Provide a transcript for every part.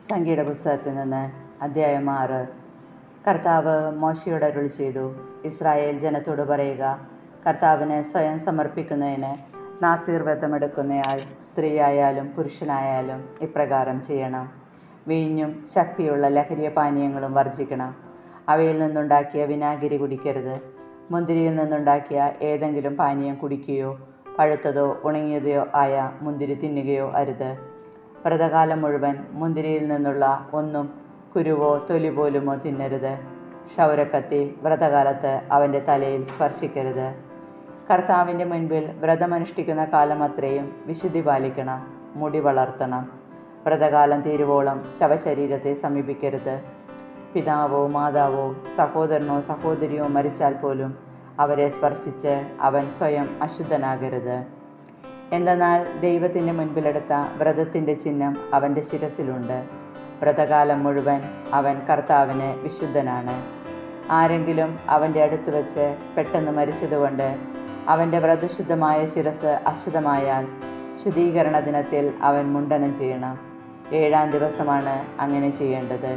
സംഖ്യയുടെ പുസ്തകത്തിൽ നിന്ന് അധ്യായം 6. കർത്താവ് മോശയോട് അരുളി ചെയ്തു, ഇസ്രായേൽ ജനത്തോട് പറയുക, കർത്താവിന് സ്വയം സമർപ്പിക്കുന്നതിന് നാസീർ വ്രതമെടുക്കുന്നയാൾ സ്ത്രീയായാലും പുരുഷനായാലും ഇപ്രകാരം ചെയ്യണം. വീഞ്ഞും ശക്തിയുള്ള ലഹരിയ പാനീയങ്ങളും വർജിക്കണം. അവയിൽ നിന്നുണ്ടാക്കിയ വിനാഗിരി കുടിക്കരുത്. മുന്തിരിയിൽ നിന്നുണ്ടാക്കിയ ഏതെങ്കിലും പാനീയം കുടിക്കുകയോ പഴുത്തതോ ഉണങ്ങിയതോ ആയ മുന്തിരി തിന്നുകയോ അരുത്. വ്രതകാലം മുഴുവൻ മുന്തിരിയിൽ നിന്നുള്ള ഒന്നും കുരുവോ തൊലി പോലുമോ തിന്നരുത്. ക്ഷൗരക്കത്തി വ്രതകാലത്ത് അവൻ്റെ തലയിൽ സ്പർശിക്കരുത്. കർത്താവിൻ്റെ മുൻപിൽ വ്രതമനുഷ്ഠിക്കുന്ന കാലം അത്രയും വിശുദ്ധി പാലിക്കണം. മുടി വളർത്തണം. വ്രതകാലം തീരുവോളം ശവശരീരത്തെ സമീപിക്കരുത്. പിതാവോ മാതാവോ സഹോദരനോ സഹോദരിയോ മരിച്ചാൽ പോലും അവരെ സ്പർശിച്ച് അവൻ സ്വയം അശുദ്ധനാകരുത്. എന്തെന്നാൽ ദൈവത്തിൻ്റെ മുൻപിലെടുത്ത വ്രതത്തിൻ്റെ ചിഹ്നം അവൻ്റെ ശിരസിലുണ്ട്. വ്രതകാലം മുഴുവൻ അവൻ കർത്താവിന് വിശുദ്ധനാണ്. ആരെങ്കിലും അവൻ്റെ അടുത്ത് വെച്ച് പെട്ടെന്ന് മരിച്ചതുകൊണ്ട് അവൻ്റെ വ്രതശുദ്ധമായ ശിരസ് അശുദ്ധമായാൽ ശുദ്ധീകരണ ദിനത്തിൽ അവൻ മുണ്ഡനം ചെയ്യണം. 7-ാം ദിവസമാണ് അങ്ങനെ ചെയ്യേണ്ടത്.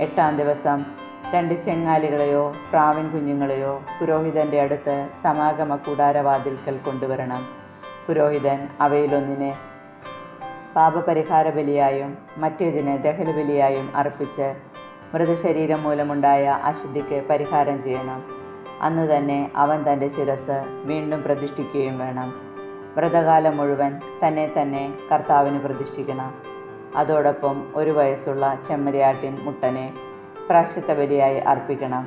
8-ാം ദിവസം 2 ചെങ്ങാലികളെയോ പ്രാവിൻ കുഞ്ഞുങ്ങളെയോ പുരോഹിതൻ്റെ അടുത്ത് സമാഗമ കൂടാരവാതിൽക്കൽ കൊണ്ടുവരണം. പുരോഹിതൻ അവയിലൊന്നിനെ പാപപരിഹാര ബലിയായും മറ്റേതിന് ദഹനബലിയായും അർപ്പിച്ച് മൃതശരീരം മൂലമുണ്ടായ അശുദ്ധിക്ക് പരിഹാരം ചെയ്യണം. അന്ന് തന്നെ അവൻ തൻ്റെ ശിരസ് വീണ്ടും പ്രതിഷ്ഠിക്കുകയും വേണം. വ്രതകാലം മുഴുവൻ തന്നെ കർത്താവിന് പ്രതിഷ്ഠിക്കണം. അതോടൊപ്പം 1 വയസ്സുള്ള ചെമ്മരിയാട്ടിൻ മുട്ടനെ പ്രായശ്ചിത്ത ബലിയായി അർപ്പിക്കണം.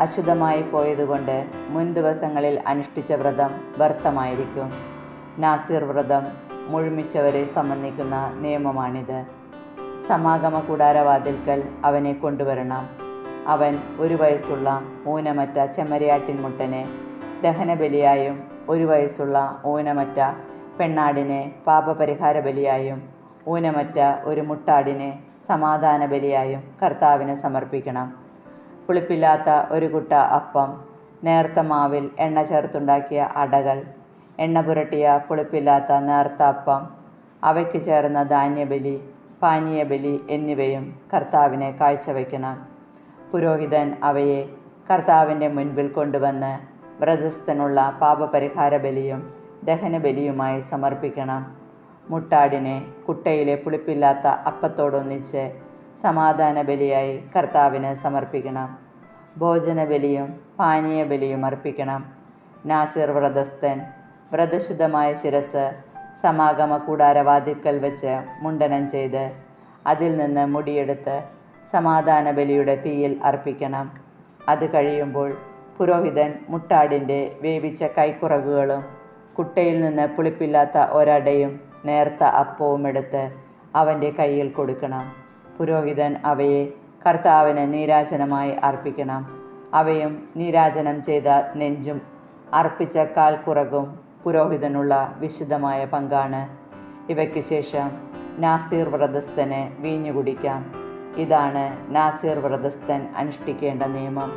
അശുദ്ധമായി പോയതുകൊണ്ട് മുൻ ദിവസങ്ങളിൽ അനുഷ്ഠിച്ച വ്രതം വ്യർത്ഥമായിരിക്കും. നാസീർ വ്രതം മുഴുമിച്ചവരെ സംബന്ധിക്കുന്ന നിയമമാണിത്. സമാഗമ കൂടാരവാതിൽക്കൽ അവനെ കൊണ്ടുവരണം. അവൻ 1 വയസ്സുള്ള ഊനമറ്റ ചെമ്മരിയാട്ടിൻ മുട്ടനെ ദഹനബലിയായും 1 വയസ്സുള്ള ഊനമറ്റ പെണ്ണാടിനെ പാപപരിഹാര ബലിയായും ഊനമറ്റ ഒരു മുട്ടാടിനെ സമാധാന ബലിയായും കർത്താവിന് സമർപ്പിക്കണം. പുളിപ്പില്ലാത്ത 1 കുട്ട അപ്പം, നേർത്ത മാവിൽ എണ്ണ ചേർത്തുണ്ടാക്കിയ അടകൾ, എണ്ണ പുരട്ടിയ പുളിപ്പില്ലാത്ത നേർത്ത അപ്പം, അവയ്ക്ക് ചേർന്ന ധാന്യബലി, പാനീയബലി എന്നിവയും കർത്താവിനെ കാഴ്ചവെക്കണം. പുരോഹിതൻ അവയെ കർത്താവിൻ്റെ മുൻപിൽ കൊണ്ടുവന്ന് വ്രതസ്ഥനുള്ള പാപപരിഹാര ബലിയും ദഹനബലിയുമായി സമർപ്പിക്കണം. മുട്ടാടിനെ കുട്ടയിലെ പുളിപ്പില്ലാത്ത അപ്പത്തോടൊന്നിച്ച് സമാധാന ബലിയായി കർത്താവിന് സമർപ്പിക്കണം. ഭോജനബലിയും പാനീയബലിയും അർപ്പിക്കണം. നാസീർ വ്രതസ്ഥൻ വ്രതശുദ്ധമായ ശിരസ് സമാഗമ കൂടാരവാതിൽക്കൽ വെച്ച് മുണ്ഡനം ചെയ്ത് അതിൽ നിന്ന് മുടിയെടുത്ത് സമാധാന ബലിയുടെ തീയിൽ അർപ്പിക്കണം. അത് കഴിയുമ്പോൾ പുരോഹിതൻ മുട്ടാടിൻ്റെ വേവിച്ച കൈക്കുറകുകളും കുട്ടയിൽ നിന്ന് പുളിപ്പില്ലാത്ത ഒരടയും നേർത്ത അപ്പവും എടുത്ത് അവൻ്റെ കയ്യിൽ കൊടുക്കണം. പുരോഹിതൻ അവയെ കർത്താവിന് നീരാജനമായി അർപ്പിക്കണം. അവയും നീരാജനം ചെയ്ത നെഞ്ചും അർപ്പിച്ച കാൽക്കുറകും പുരോഹിതനുള്ള വിശുദ്ധമായ പങ്കാണ്. ഇവയ്ക്ക് ശേഷം നാസീർ വ്രതസ്ഥന് വീഞ്ഞു കുടിക്കാം. ഇതാണ് നാസീർ വ്രതസ്ഥൻ അനുഷ്ഠിക്കേണ്ട നിയമം.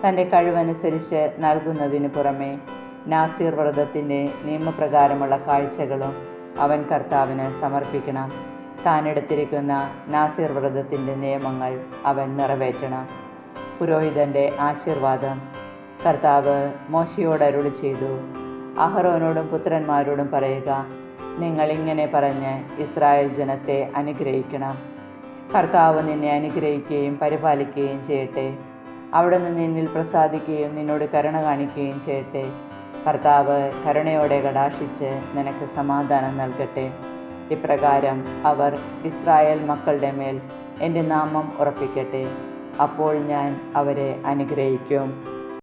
തൻ്റെ കഴിവനുസരിച്ച് നൽകുന്നതിന് പുറമെ നാസീർ വ്രതത്തിൻ്റെ നിയമപ്രകാരമുള്ള കാഴ്ചകളും അവൻ കർത്താവിന് സമർപ്പിക്കണം. താനെടുത്തിരിക്കുന്ന നാസീർ വ്രതത്തിൻ്റെ നിയമങ്ങൾ അവൻ നിറവേറ്റണം. പുരോഹിതൻ്റെ ആശീർവാദം. കർത്താവ് മോശയോട് അരുളി ചെയ്തു, അഹറോനോടും പുത്രന്മാരോടും പറയുക, നിങ്ങൾ ഇങ്ങനെ പറഞ്ഞ് ഇസ്രായേൽ ജനത്തെ അനുഗ്രഹിക്കണം. കർത്താവ് നിന്നെ അനുഗ്രഹിക്കുകയും പരിപാലിക്കുകയും ചെയ്യട്ടെ. അവിടുന്ന് നിന്നിൽ പ്രസാദിക്കുകയും നിന്നോട് കരുണ കാണിക്കുകയും ചെയ്യട്ടെ. കർത്താവ് കരുണയോടെ കടാക്ഷിച്ച് നിനക്ക് സമാധാനം നൽകട്ടെ. ഇപ്രകാരം അവർ ഇസ്രായേൽ മക്കളുടെ മേൽ എൻ്റെ നാമം ഉറപ്പിക്കട്ടെ. അപ്പോൾ ഞാൻ അവരെ അനുഗ്രഹിക്കും.